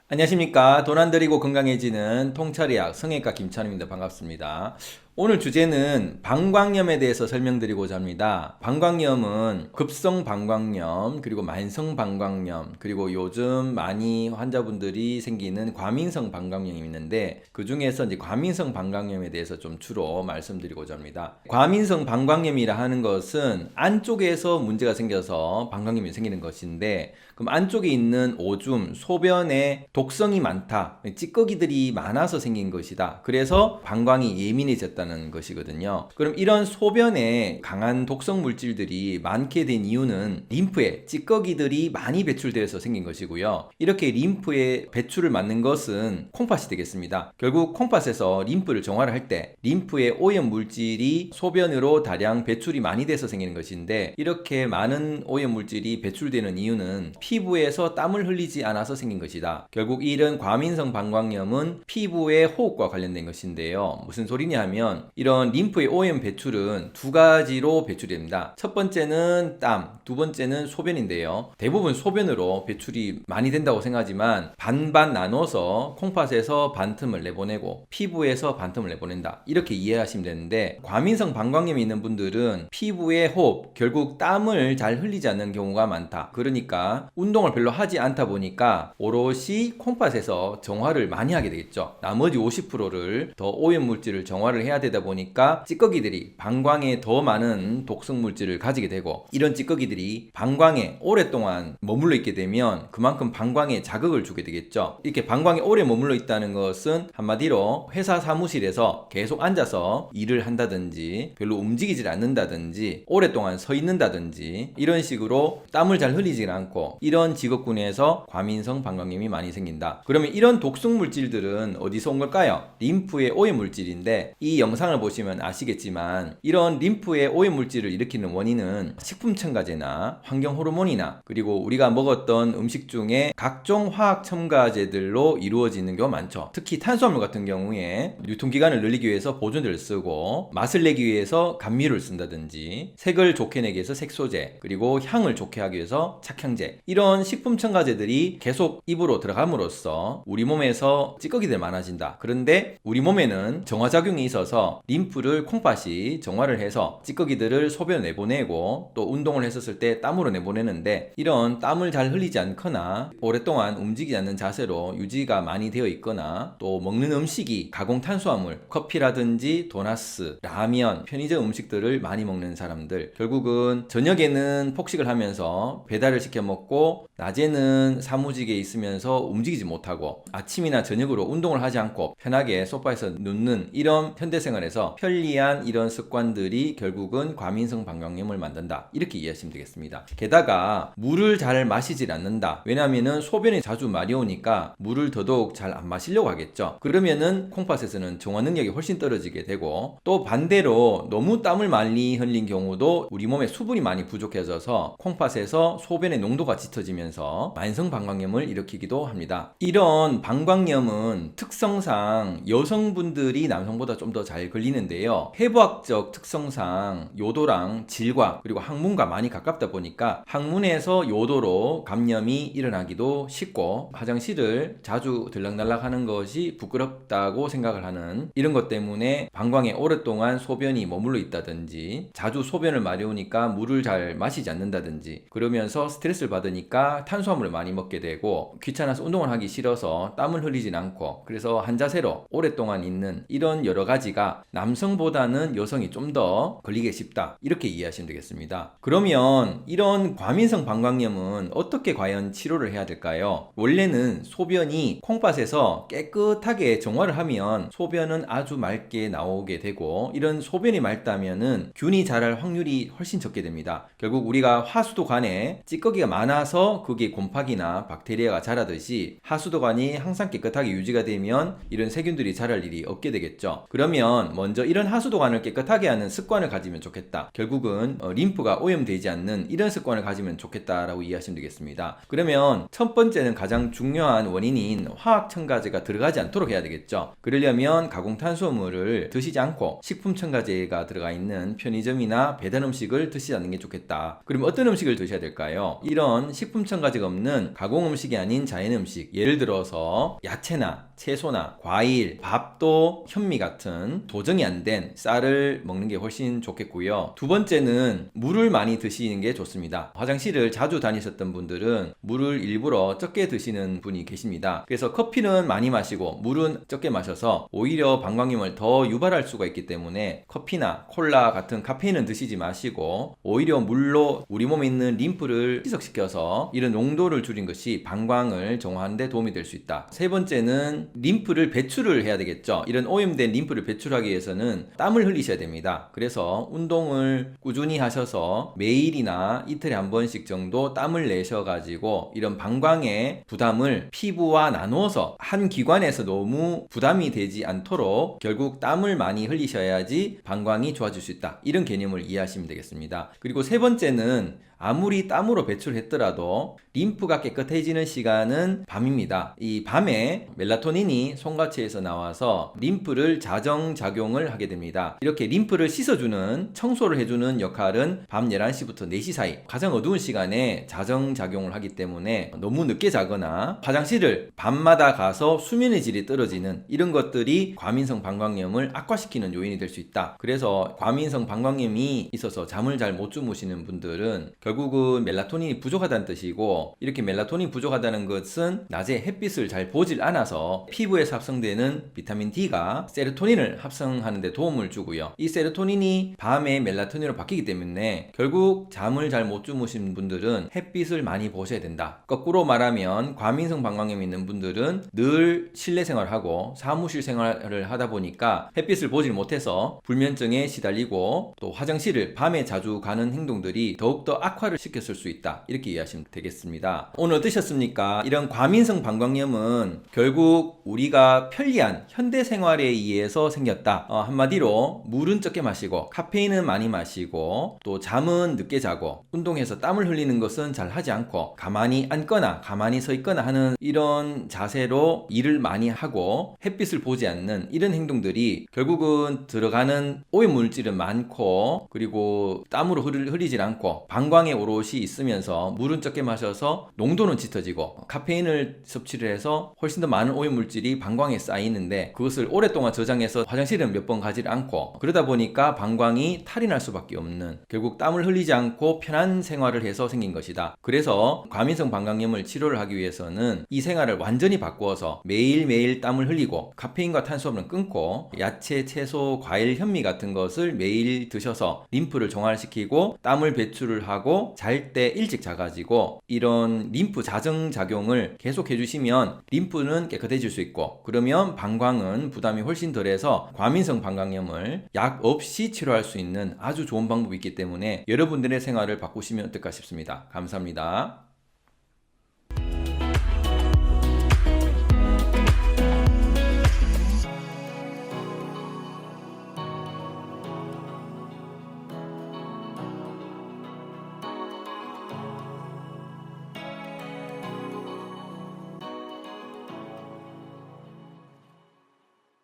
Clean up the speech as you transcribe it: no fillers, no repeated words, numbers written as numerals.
안녕하십니까. 돈 안 들이고 건강해지는 통찰의학 성형외과 김찬우입니다. 반갑습니다. 오늘 주제는 방광염에 대해서 설명드리고자 합니다. 방광염은 급성 방광염, 그리고 만성 방광염, 그리고 요즘 많이 환자분들이 생기는 과민성 방광염이 있는데 그 중에서 이제 과민성 방광염에 대해서 좀 주로 말씀드리고자 합니다. 과민성 방광염이라 하는 것은 안쪽에서 문제가 생겨서 방광염이 생기는 것인데, 그럼 안쪽에 있는 오줌, 소변에 독성이 많다, 찌꺼기들이 많아서 생긴 것이다. 그래서 방광이 예민해졌다는 것이거든요. 그럼 이런 소변에 강한 독성 물질들이 많게 된 이유는 림프에 찌꺼기들이 많이 배출되어서 생긴 것이고요. 이렇게 림프에 배출을 막는 것은 콩팥이 되겠습니다. 결국 콩팥에서 림프를 정화를 할 때 림프의 오염 물질이 소변으로 다량 배출이 많이 돼서 생기는 것인데, 이렇게 많은 오염 물질이 배출되는 이유는 피부에서 땀을 흘리지 않아서 생긴 것이다. 결국 이런 과민성 방광염은 피부의 호흡과 관련된 것인데요. 무슨 소리냐 하면, 이런 림프의 오염 배출은 두 가지로 배출됩니다. 첫 번째는 땀, 두 번째는 소변인데요. 대부분 소변으로 배출이 많이 된다고 생각하지만 반반 나눠서 콩팥에서 반 틈을 내보내고 피부에서 반 틈을 내보낸다, 이렇게 이해하시면 되는데, 과민성 방광염이 있는 분들은 피부의 호흡, 결국 땀을 잘 흘리지 않는 경우가 많다. 그러니까 운동을 별로 하지 않다 보니까 오롯이 콩팥에서 정화를 많이 하게 되겠죠. 나머지 50%를 더 오염 물질을 정화를 해야 되다 보니까 찌꺼기들이 방광에 더 많은 독성 물질을 가지게 되고, 이런 찌꺼기들이 방광에 오랫동안 머물러 있게 되면 그만큼 방광에 자극을 주게 되겠죠. 이렇게 방광에 오래 머물러 있다는 것은 한마디로 회사 사무실에서 계속 앉아서 일을 한다든지 별로 움직이질 않는다든지 오랫동안 서 있는다든지 이런 식으로 땀을 잘 흘리지 않고, 이런 직업군에서 과민성 방광염이 많이 생긴다. 그러면 이런 독성 물질들은 어디서 온 걸까요? 림프의 오염 물질인데, 이 영상을 보시면 아시겠지만 이런 림프의 오염 물질을 일으키는 원인은 식품 첨가제나 환경 호르몬이나 그리고 우리가 먹었던 음식 중에 각종 화학 첨가제들로 이루어지는 경우가 많죠. 특히 탄수화물 같은 경우에 유통기간을 늘리기 위해서 보존제를 쓰고, 맛을 내기 위해서 감미료를 쓴다든지, 색을 좋게 내기 위해서 색소제, 그리고 향을 좋게 하기 위해서 착향제, 이런 식품 첨가제들이 계속 입으로 들어감으로써 우리 몸에서 찌꺼기들이 많아진다. 그런데 우리 몸에는 정화작용이 있어서 림프를 콩팥이 정화를 해서 찌꺼기들을 소변을 내보내고, 또 운동을 했었을 때 땀으로 내보내는데, 이런 땀을 잘 흘리지 않거나 오랫동안 움직이지 않는 자세로 유지가 많이 되어 있거나, 또 먹는 음식이 가공 탄수화물, 커피라든지 도나스, 라면, 편의점 음식들을 많이 먹는 사람들, 결국은 저녁에는 폭식을 하면서 배달을 시켜 먹고 낮에는 사무직에 있으면서 움직이지 못하고 아침이나 저녁으로 운동을 하지 않고 편하게 소파에서 눕는 이런 현대생활에서 편리한 이런 습관들이 결국은 과민성 방광염을 만든다, 이렇게 이해하시면 되겠습니다. 게다가 물을 잘 마시질 않는다. 왜냐하면 소변이 자주 마려우니까 물을 더더욱 잘 안 마시려고 하겠죠. 그러면은 콩팥에서는 정화 능력이 훨씬 떨어지게 되고, 또 반대로 너무 땀을 많이 흘린 경우도 우리 몸에 수분이 많이 부족해져서 콩팥에서 소변의 농도가 짙어지면서 만성 방광염을 일으키기도 합니다. 이런 방광염은 특성상 여성분들이 남성보다 좀 더 잘 걸리는데요. 해부학적 특성상 요도랑 질과 그리고 항문과 많이 가깝다 보니까 항문에서 요도로 감염이 일어나기도 쉽고, 화장실을 자주 들락날락 하는 것이 부끄럽다고 생각을 하는, 이런 것 때문에 방광에 오랫동안 소변이 머물러 있다든지, 자주 소변을 마려우니까 물을 잘 마시지 않는다든지, 그러면서 스트레스를 받으니까 탄수화물을 많이 먹게 되고, 귀찮아서 운동을 하기 싫어서 땀을 흘리진 않고, 그래서 한 자세로 오랫동안 있는, 이런 여러 가지가 남성보다는 여성이 좀 더 걸리기 쉽다, 이렇게 이해하시면 되겠습니다. 그러면 이런 과민성 방광염은 어떻게 과연 치료를 해야 될까요? 원래는 소변이 콩팥에서 깨끗하게 정화를 하면 소변은 아주 맑게 나오게 되고, 이런 소변이 맑다면은 균이 자랄 확률이 훨씬 적게 됩니다. 결국 우리가 하수도관에 찌꺼기가 많아서 그게 곰팡이나 박테리아가 자라듯이 하수도관이 항상 깨끗하게 유지가 되면 이런 세균들이 자랄 일이 없게 되겠죠. 그러면 먼저 이런 하수도관을 깨끗하게 하는 습관을 가지면 좋겠다. 결국은 림프가 오염되지 않는 이런 습관을 가지면 좋겠다라고 이해하시면 되겠습니다. 그러면 첫 번째는 가장 중요한 원인인 화학 첨가제가 들어가지 않도록 해야 되겠죠. 그러려면 가공 탄수화물을 드시지 않고 식품 첨가제가 들어가 있는 편의점이나 배달 음식을 드시지 않는 게 좋겠다. 그럼 어떤 음식을 드셔야 될까요? 이런 식품 첨가제가 없는 가공 음식이 아닌 자연 음식, 예를 들어서 야채나 채소나 과일, 밥도 현미 같은 도정이 안 된 쌀을 먹는 게 훨씬 좋겠고요. 두 번째는 물을 많이 드시는 게 좋습니다. 화장실을 자주 다니셨던 분들은 물을 일부러 적게 드시는 분이 계십니다. 그래서 커피는 많이 마시고 물은 적게 마셔서 오히려 방광염을 더 유발할 수가 있기 때문에 커피나 콜라 같은 카페인은 드시지 마시고 오히려 물로 우리 몸에 있는 림프를 희석시켜서 이런 농도를 줄인 것이 방광을 정화하는 데 도움이 될 수 있다. 세 번째는 림프를 배출을 해야 되겠죠. 이런 오염된 림프를 배출하기 위해서는 땀을 흘리셔야 됩니다. 그래서 운동을 꾸준히 하셔서 매일이나 이틀에 한 번씩 정도 땀을 내셔가지고 이런 방광의 부담을 피부와 나누어서 한 기관에서 너무 부담이 되지 않도록 결국 땀을 많이 흘리셔야지 방광이 좋아질 수 있다. 이런 개념을 이해하시면 되겠습니다. 그리고 세 번째는 아무리 땀으로 배출했더라도 림프가 깨끗해지는 시간은 밤입니다. 이 밤에 멜라토닌이 손과체에서 나와서 림프를 자정작용을 하게 됩니다. 이렇게 림프를 씻어주는, 청소를 해주는 역할은 밤 11시부터 4시 사이 가장 어두운 시간에 자정작용을 하기 때문에 너무 늦게 자거나 화장실을 밤마다 가서 수면의 질이 떨어지는 이런 것들이 과민성 방광염을 악화시키는 요인이 될 수 있다. 그래서 과민성 방광염이 있어서 잠을 잘 못 주무시는 분들은 결국은 멜라토닌이 부족하다는 뜻이고, 이렇게 멜라토닌 부족하다는 것은 낮에 햇빛을 잘 보질 않아서 피부에서 합성되는 비타민 D가 세로토닌을 합성하는 데 도움을 주고요. 이 세로토닌이 밤에 멜라토닌으로 바뀌기 때문에 결국 잠을 잘 못 주무시는 분들은 햇빛을 많이 보셔야 된다. 거꾸로 말하면 과민성 방광염이 있는 분들은 늘 실내 생활하고 사무실 생활을 하다 보니까 햇빛을 보질 못해서 불면증에 시달리고 또 화장실을 밤에 자주 가는 행동들이 더욱더 악화를 시켰을 수 있다. 이렇게 이해하시면 되겠습니다. 오늘 어떠셨습니까? 이런 과민성 방광염은 결국 우리가 편리한 현대 생활에 의해서 생겼다. 한마디로 물은 적게 마시고 카페인은 많이 마시고 또 잠은 늦게 자고 운동해서 땀을 흘리는 것은 잘 하지 않고 가만히 앉거나 가만히 서 있거나 하는 이런 자세로 일을 많이 하고 햇빛을 보지 않는 이런 행동들이 결국은 들어가는 오염물질은 많고 그리고 땀으로 흘리질 않고 방광에 오롯이 있으면서 물은 적게 마셔서 농도는 짙어지고 카페인을 섭취를 해서 훨씬 더 많은 오염물질이 방광에 쌓이는데 그것을 오랫동안 저장해서 화장실은 몇 번 가지 않고 그러다 보니까 방광이 탈이 날 수밖에 없는, 결국 땀을 흘리지 않고 편한 생활을 해서 생긴 것이다. 그래서 과민성 방광염을 치료를 하기 위해서는 이 생활을 완전히 바꾸어서 매일매일 땀을 흘리고 카페인과 탄수화물은 끊고 야채, 채소, 과일, 현미 같은 것을 매일 드셔서 림프를 정화시키고 땀을 배출을 하고 잘 때 일찍 자가지고 이런 림프 자정작용을 계속 해주시면 림프는 깨끗해질 수 있고 그러면 방광은 부담이 훨씬 덜해서 과민성 방광염을 약 없이 치료할 수 있는 아주 좋은 방법이 있기 때문에 여러분들의 생활을 바꾸시면 어떨까 싶습니다. 감사합니다.